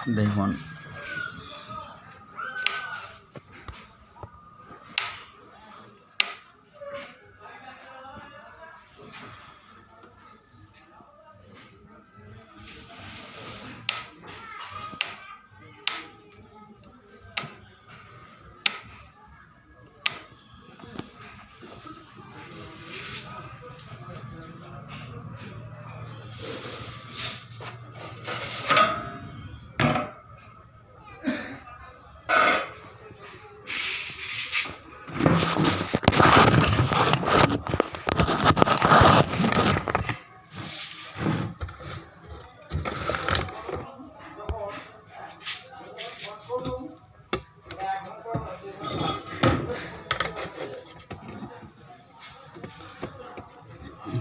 দেখুন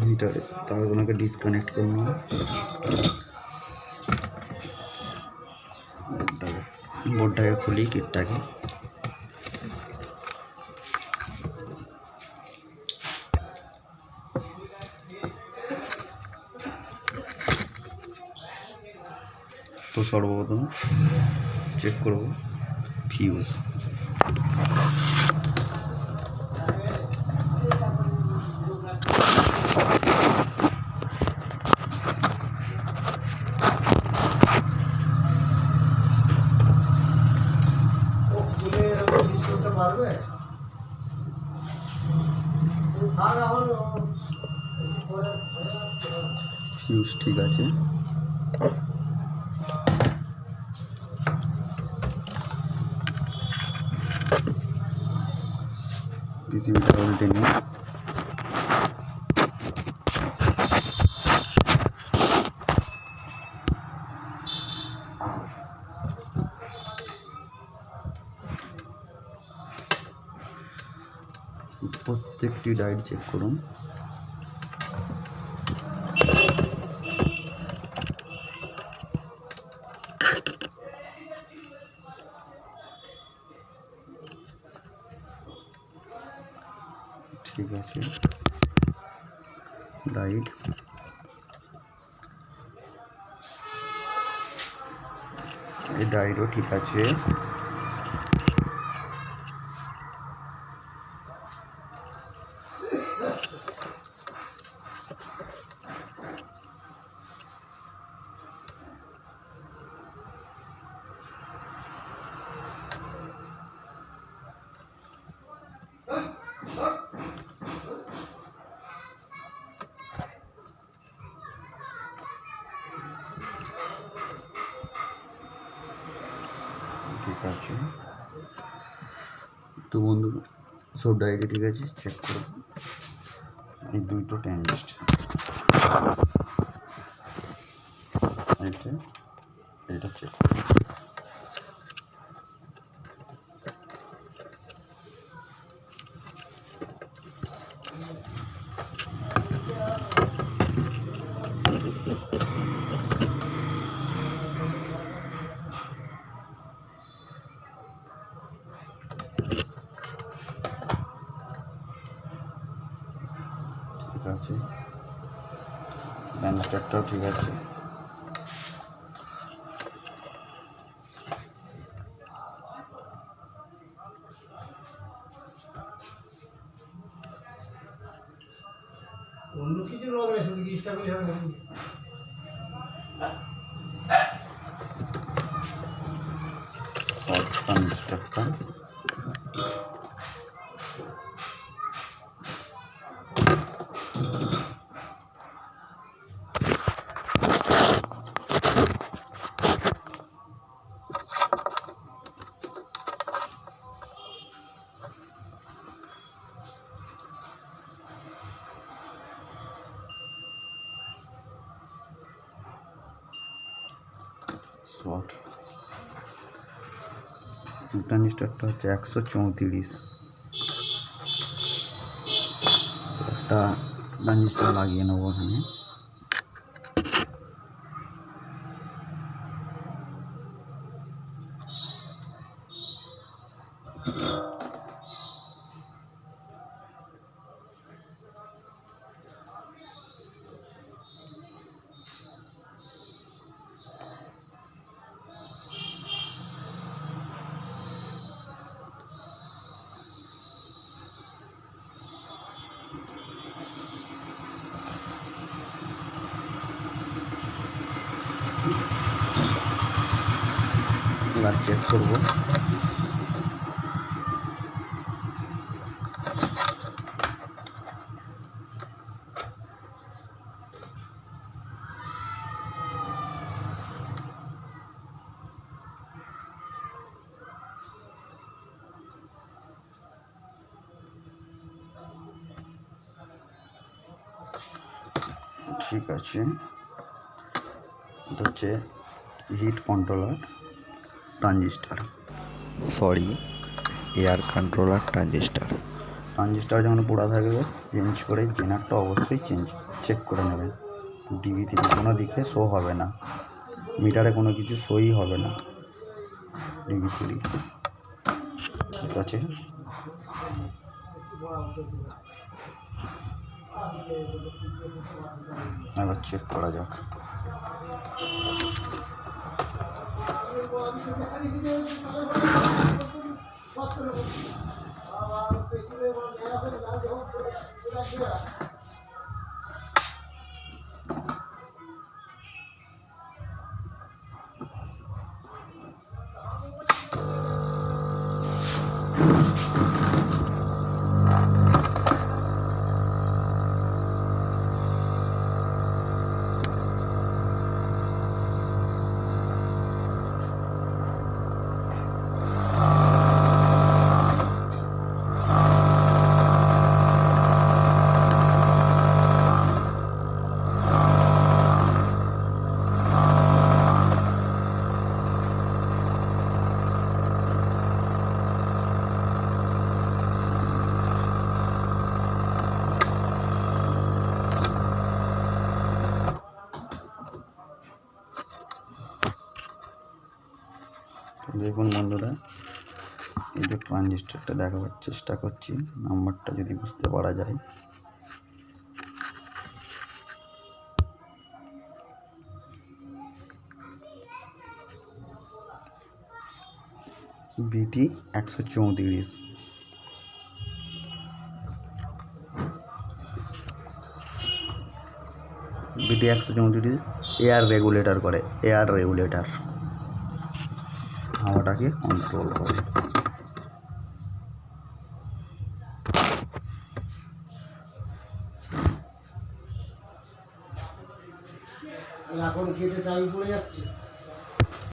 মিটারে তারগুলোকে ডিসকানেক্ট করুন। বোর্ডটাকে খুলি, কিটটাকে তো সর্বপ্রথম চেক করব ফিউজ। ফিউজ ঠিক আছে, পিসিবিটা উল্টে নিই। প্রত্যেকটি ডায়োড চেক করুন। ঠিক আছে, লাইট এই ডায়োডও ঠিক আছে। ঠিক আছে, তো বন্ধু সব ডায়োড ঠিক আছে, চেক করব এই দুটো ট্রানজিস্টর। এটা চেক করব। ঠিক আছে, ট্রানজিস্টরটাও ঠিক আছে। অন্য কিছু হবে শুধু কি স্টেবল হবে না। ট্রানজিস্টরটা শর্ট। ট্রানজিস্টরটা হচ্ছে 134। একটা ট্রানজিস্টর লাগিয়ে নেবো এখানে। এবার চেক করবো। ঠিক আছে, এটা হচ্ছে hit controller transistor, sorry, air controller transistor. Transistor যখন পোড়া থাকবে চেঞ্জ করে জেনারটা অবশ্যই চেক করে নেবেন। ডিবি থেকে কোনো দিকে শো হবে না, মিটারে কোনো কিছু শোই হবে না ডিবি থেকে। ঠিক আছে, এবার চেক করা যাক। দেখুন বন্ধুরা, এই যে ট্রানজিস্টারটা দেখাবার চেষ্টা করছি, নাম্বারটা যদি বুঝতে পারা যায়। বিটি 134, বিটি 134 এয়ার রেগুলেটর করে, এয়ার রেগুলেটর হাওয়াটাকে কন্ট্রোল করে। এখন কেটে চাবি পড়ে যাচ্ছে।